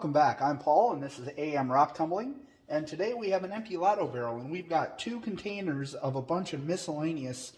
Welcome back. I'm Paul and this is AM Rock Tumbling, and today we have an empty lotto barrel and we've got 2 containers of a bunch of miscellaneous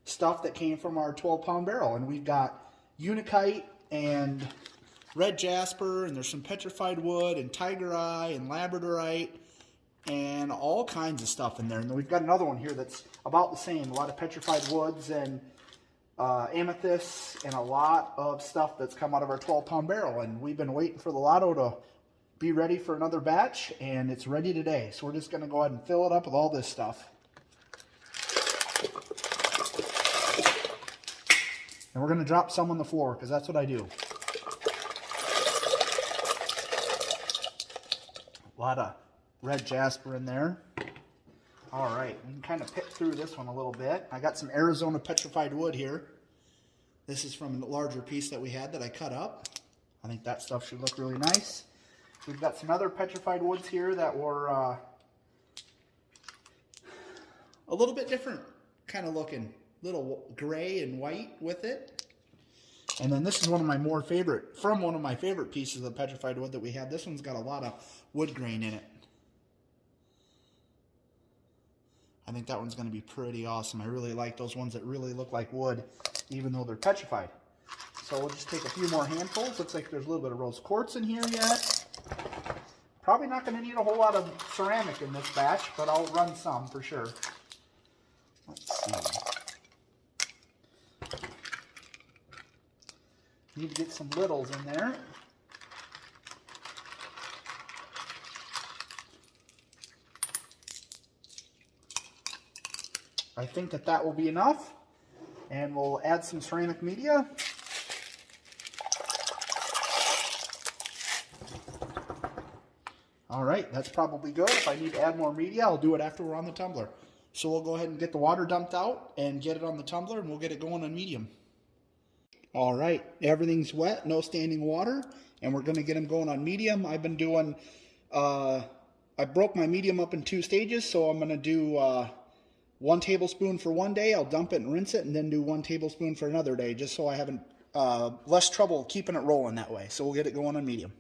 stuff that came from our 12-pound barrel, and we've got unakite and red jasper, and there's some petrified wood and tiger eye and labradorite and all kinds of stuff in there. And then we've got another one here that's about the same, a lot of petrified woods and amethyst and a lot of stuff that's come out of our 12-pound barrel. And we've been waiting for the lotto to be ready for another batch, and it's ready today. So we're just going to go ahead and fill it up with all this stuff. And we're going to drop some on the floor because that's what I do. A lot of red jasper in there. All right, we can kind of pick through this one a little bit. I got some Arizona petrified wood here. This is from a larger piece that we had that I cut up. I think that stuff should look really nice. We've got some other petrified woods here that were a little bit different kind of looking. Little gray and white with it. And then this is one of my favorite pieces of petrified wood that we had. This one's got a lot of wood grain in it. I think that one's going to be pretty awesome. I really like those ones that really look like wood, even though they're petrified. So we'll just take a few more handfuls. Looks like there's a little bit of rose quartz in here yet. Probably not going to need a whole lot of ceramic in this batch, but I'll run some for sure. Let's see. Need to get some littles in there. I think that will be enough, and we'll add some ceramic media. All right, that's probably good. If I need to add more media, I'll do it after we're on the tumbler. So we'll go ahead and get the water dumped out and get it on the tumbler, and we'll get it going on medium. All right, everything's wet, no standing water, and we're going to get them going on medium. I've been doing, I broke my medium up in 2 stages, so I'm going to do 1 tablespoon for one day. I'll dump it and rinse it, and then do 1 tablespoon for another day, just so I have less trouble keeping it rolling that way. So we'll get it going on medium.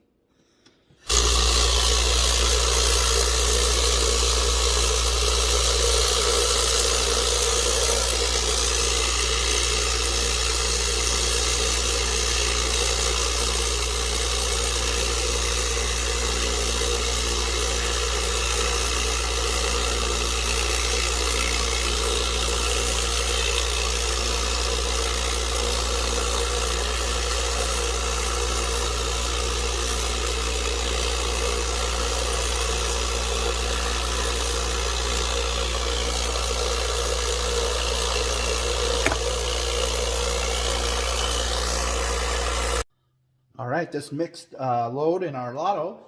All right, this mixed load in our lotto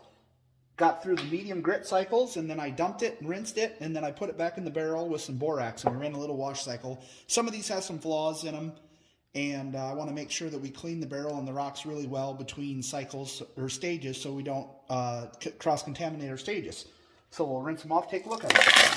got through the medium grit cycles, and then I dumped it and rinsed it, and then I put it back in the barrel with some borax, and we ran a little wash cycle. Some of these have some flaws in them, and I want to make sure that we clean the barrel and the rocks really well between cycles or stages so we don't cross-contaminate our stages. So we'll rinse them off, take a look at it.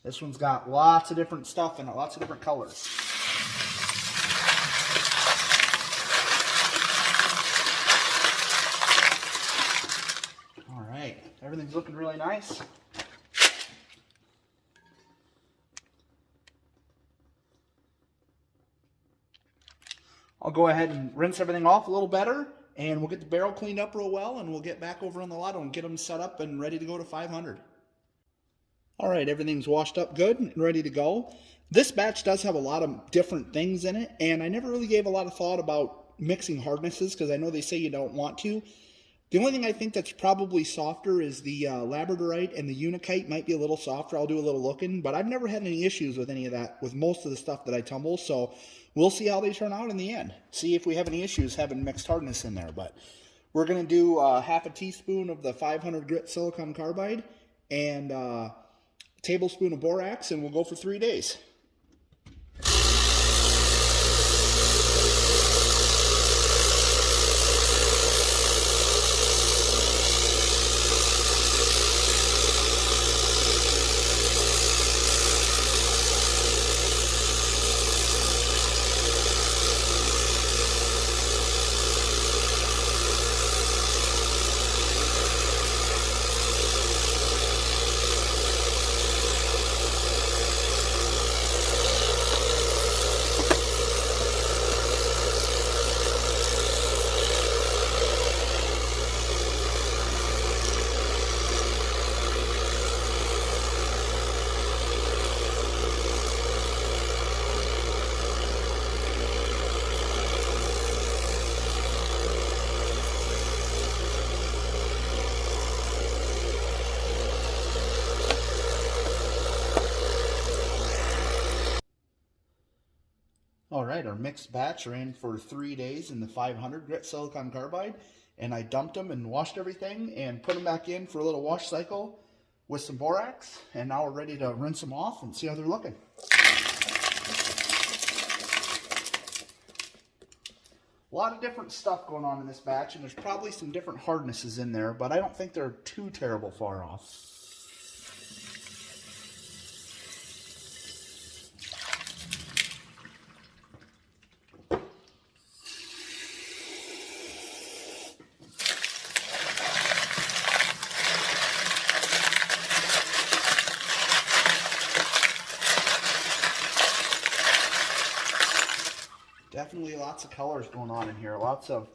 This one's got lots of different stuff in it, lots of different colors. All right, everything's looking really nice. I'll go ahead and rinse everything off a little better, and we'll get the barrel cleaned up real well, and we'll get back over on the lotto and get them set up and ready to go to 500. All right, everything's washed up good and ready to go. This batch does have a lot of different things in it, and I never really gave a lot of thought about mixing hardnesses because I know they say you don't want to. The only thing I think that's probably softer is the labradorite, and the unakite might be a little softer. I'll do a little looking, but I've never had any issues with any of that with most of the stuff that I tumble, so we'll see how they turn out in the end. See if we have any issues having mixed hardness in there, but we're going to do half a teaspoon of the 500 grit silicon carbide and tablespoon of borax, and we'll go for 3 days. All right, our mixed batch ran for 3 days in the 500 grit silicon carbide, and I dumped them and washed everything and put them back in for a little wash cycle with some borax, and now we're ready to rinse them off and see how they're looking. A lot of different stuff going on in this batch, and there's probably some different hardnesses in there, but I don't think they're too terrible far off. Definitely lots of colors going on in here. Lots of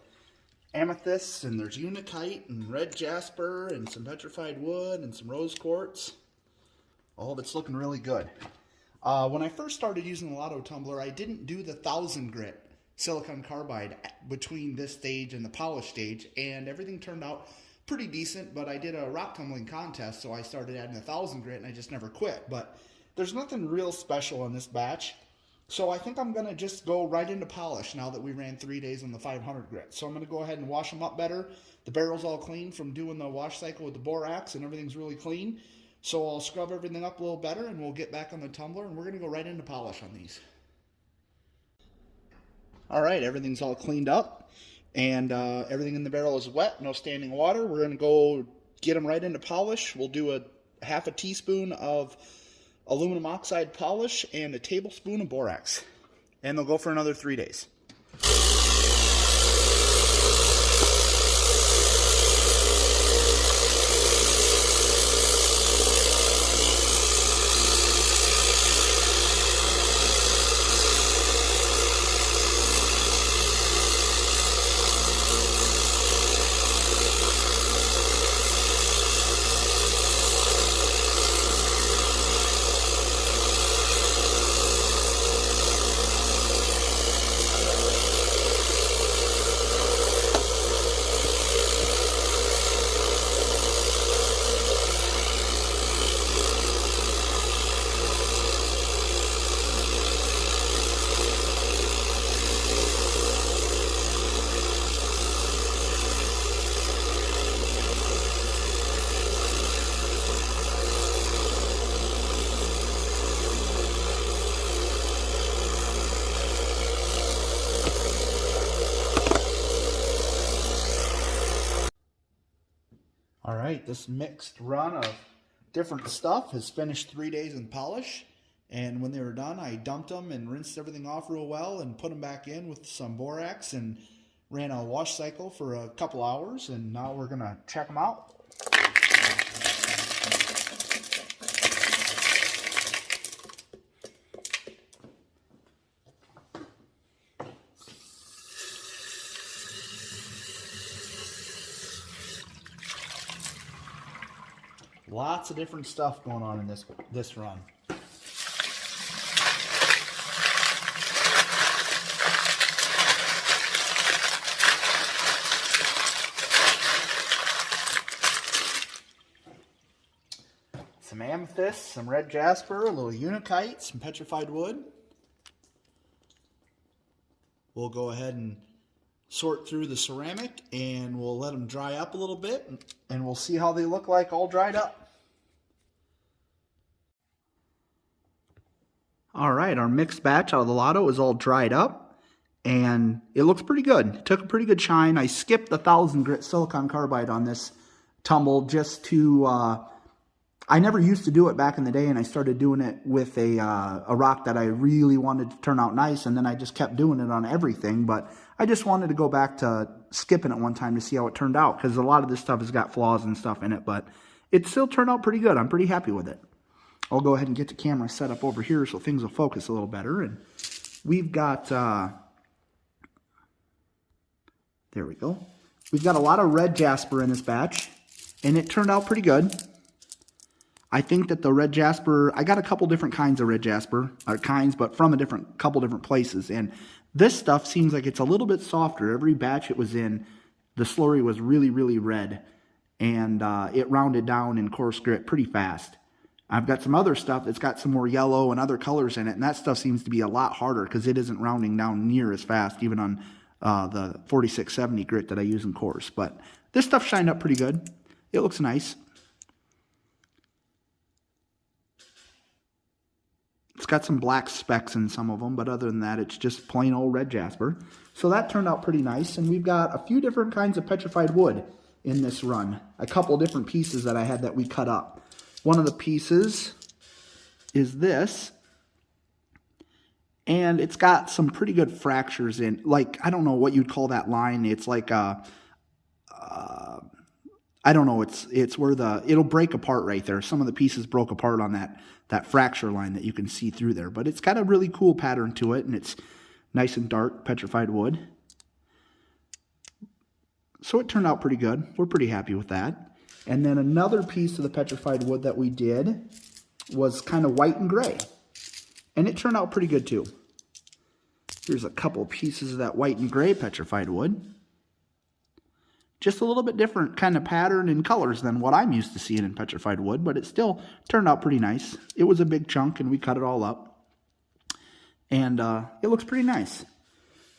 amethysts, and there's unitite and red jasper and some petrified wood and some rose quartz. All of it's looking really good. When I first started using the Lotto tumbler, I didn't do the 1000 grit silicon carbide between this stage and the polish stage, and everything turned out pretty decent, but I did a rock tumbling contest, so I started adding 1000 grit and I just never quit. But there's nothing real special in this batch. So I think I'm going to just go right into polish now that we ran 3 days on the 500 grit. So I'm going to go ahead and wash them up better. The barrel's all clean from doing the wash cycle with the borax, and everything's really clean. So I'll scrub everything up a little better, and we'll get back on the tumbler, and we're going to go right into polish on these. All right, everything's all cleaned up, and everything in the barrel is wet, no standing water. We're going to go get them right into polish. We'll do a half a teaspoon of aluminum oxide polish and a tablespoon of borax, and they'll go for another 3 days. All right, this mixed run of different stuff has finished 3 days in polish, and when they were done, I dumped them and rinsed everything off real well and put them back in with some borax and ran a wash cycle for a couple hours, and now we're gonna check them out. Lots of different stuff going on in this run. Some amethyst, some red jasper, a little unitite, some petrified wood. We'll go ahead and sort through the ceramic, and we'll let them dry up a little bit, and we'll see how they look like all dried up. All right, our mixed batch out of the Lotto is all dried up, and it looks pretty good. It took a pretty good shine. I skipped the 1000 grit silicon carbide on this tumble just to, I never used to do it back in the day, and I started doing it with a rock that I really wanted to turn out nice, and then I just kept doing it on everything, but I just wanted to go back to skipping it one time to see how it turned out, because a lot of this stuff has got flaws and stuff in it, but it still turned out pretty good. I'm pretty happy with it. I'll go ahead and get the camera set up over here so things will focus a little better. And we've got, there we go. We've got a lot of red jasper in this batch, and it turned out pretty good. I think that the red jasper, I got a couple different kinds of red jasper, but from a couple different places. And this stuff seems like it's a little bit softer. Every batch it was in, the slurry was really, really red, and it rounded down in coarse grit pretty fast. I've got some other stuff that's got some more yellow and other colors in it, and that stuff seems to be a lot harder because it isn't rounding down near as fast, even on the 4670 grit that I use in coarse. But this stuff shined up pretty good. It looks nice. It's got some black specks in some of them, but other than that, it's just plain old red jasper. So that turned out pretty nice, and we've got a few different kinds of petrified wood in this run. A couple different pieces that I had that we cut up. One of the pieces is this, and it's got some pretty good fractures in, like, I don't know what you'd call that line. It's like a, I don't know, it's where it'll break apart right there. Some of the pieces broke apart on that fracture line that you can see through there, but it's got a really cool pattern to it, and it's nice and dark petrified wood. So it turned out pretty good. We're pretty happy with that. And then another piece of the petrified wood that we did was kind of white and gray. And it turned out pretty good too. Here's a couple pieces of that white and gray petrified wood. Just a little bit different kind of pattern and colors than what I'm used to seeing in petrified wood, but it still turned out pretty nice. It was a big chunk and we cut it all up. And it looks pretty nice.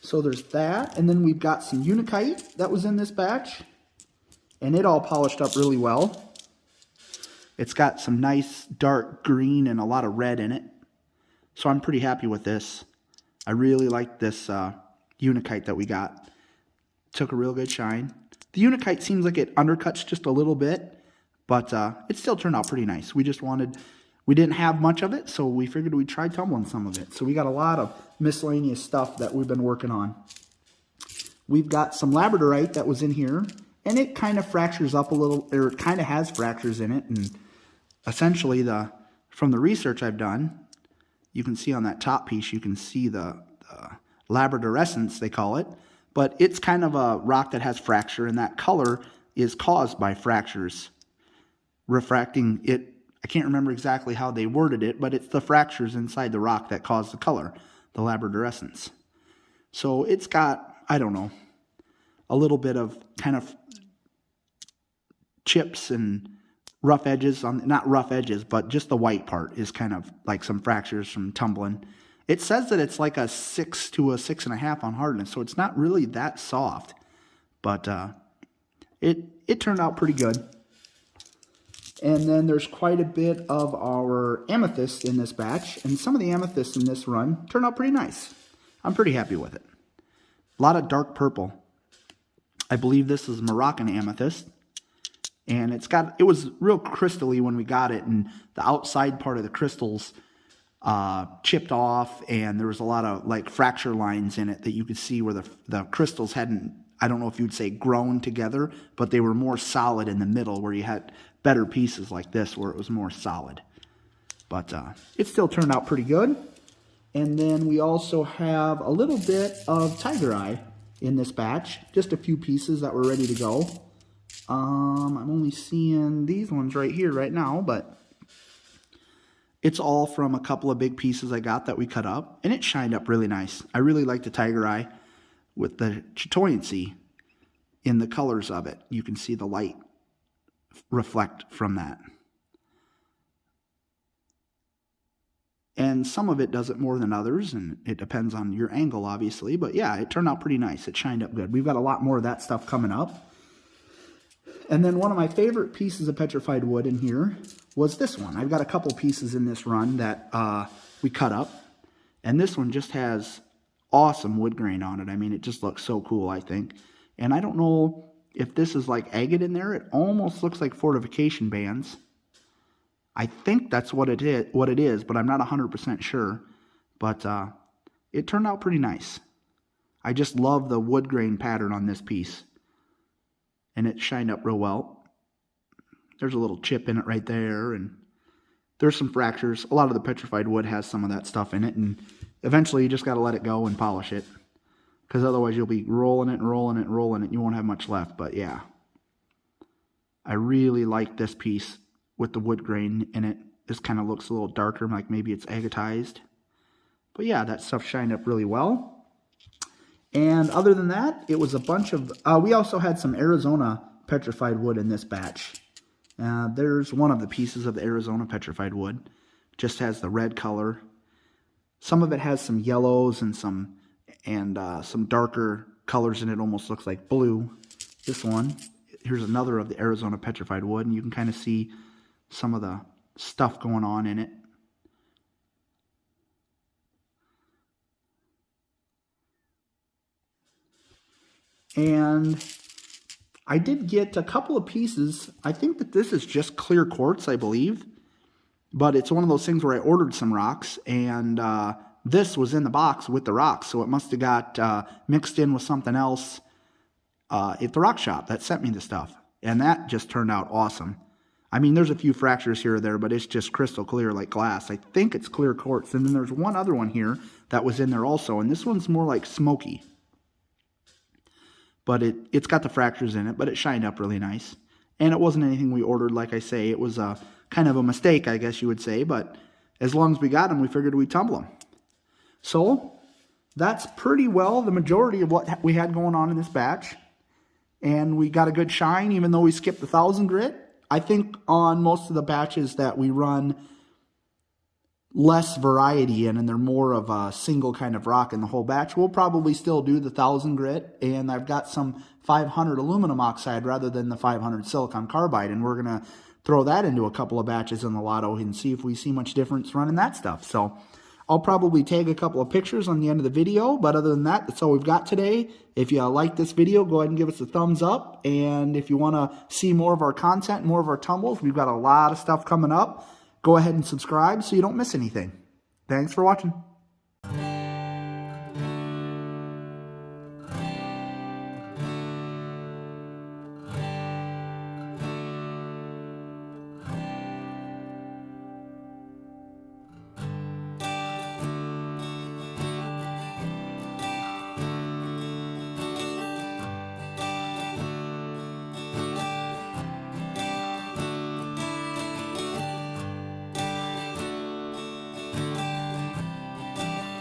So there's that. And then we've got some Untitled that was in this batch. And it all polished up really well. It's got some nice dark green and a lot of red in it. So I'm pretty happy with this. I really like this Untitled that we got. Took a real good shine. The Untitled seems like it undercuts just a little bit, but it still turned out pretty nice. We didn't have much of it, so we figured we'd try tumbling some of it. So we got a lot of miscellaneous stuff that we've been working on. We've got some labradorite that was in here. And it kind of fractures up a little, or it kind of has fractures in it. And essentially, from the research I've done, you can see on that top piece, you can see the labradorescence, they call it. But it's kind of a rock that has fracture, and that color is caused by fractures refracting it. I can't remember exactly how they worded it, but it's the fractures inside the rock that cause the color, the labradorescence. So it's got, I don't know, a little bit of kind of chips and rough edges on, not rough edges, but just the white part is kind of like some fractures from tumbling. It says that it's like a 6 to a 6.5 on hardness, so it's not really that soft, but it turned out pretty good. And then there's quite a bit of our amethyst in this batch, and some of the amethyst in this run turned out pretty nice. I'm pretty happy with it. A lot of dark purple. I believe this is Moroccan amethyst, and it was real crystally when we got it, and the outside part of the crystals chipped off, and there was a lot of like fracture lines in it that you could see where the crystals hadn't, I don't know if you'd say grown together, but they were more solid in the middle, where you had better pieces like this where it was more solid. But it still turned out pretty good. And then we also have a little bit of tiger eye in this batch, just a few pieces that were ready to go. I'm only seeing these ones right here right now, but it's all from a couple of big pieces I got that we cut up, and it shined up really nice. I really like the tiger eye with the chatoyancy in the colors of it. You can see the light reflect from that. And some of it does it more than others, and it depends on your angle, obviously. But yeah, it turned out pretty nice. It shined up good. We've got a lot more of that stuff coming up. And then one of my favorite pieces of petrified wood in here was this one. I've got a couple pieces in this run that we cut up. And this one just has awesome wood grain on it. I mean, it just looks so cool, I think. And I don't know if this is like agate in there. It almost looks like fortification bands. I think that's what it is, but I'm not 100% sure. But it turned out pretty nice. I just love the wood grain pattern on this piece. And it shined up real well. There's a little chip in it right there, and there's some fractures. A lot of the petrified wood has some of that stuff in it, and eventually you just got to let it go and polish it, because otherwise you'll be rolling it and rolling it and rolling it, and you won't have much left. But yeah, I really like this piece with the wood grain in it. This kind of looks a little darker, like maybe it's agatized. But yeah, that stuff shined up really well. And other than that, it was a bunch of, we also had some Arizona petrified wood in this batch. There's one of the pieces of the Arizona Petrified Wood. Just has the red color. Some of it has some yellows and some darker colors in it. Almost looks like blue. This one, here's another of the Arizona Petrified Wood, and you can kind of see some of the stuff going on in it. And I did get a couple of pieces. I think that this is just clear quartz, I believe. But it's one of those things where I ordered some rocks, and this was in the box with the rocks. So it must have got mixed in with something else at the rock shop that sent me the stuff. And that just turned out awesome. I mean, there's a few fractures here or there, but it's just crystal clear like glass. I think it's clear quartz. And then there's one other one here that was in there also. And this one's more like smoky. But it's got the fractures in it, but it shined up really nice. And it wasn't anything we ordered, like I say. It was kind of a mistake, I guess you would say. But as long as we got them, we figured we'd tumble them. So that's pretty well the majority of what we had going on in this batch. And we got a good shine, even though we skipped the 1,000 grit. I think on most of the batches that we run, less variety in, and they're more of a single kind of rock in the whole batch. We'll probably still do the 1,000 grit, and I've got some 500 aluminum oxide rather than the 500 silicon carbide, and we're going to throw that into a couple of batches in the lotto and see if we see much difference running that stuff. So I'll probably tag a couple of pictures on the end of the video, but other than that, that's all we've got today. If you like this video, go ahead and give us a thumbs up, and if you want to see more of our content, more of our tumbles, we've got a lot of stuff coming up. Go ahead and subscribe so you don't miss anything. Thanks for watching.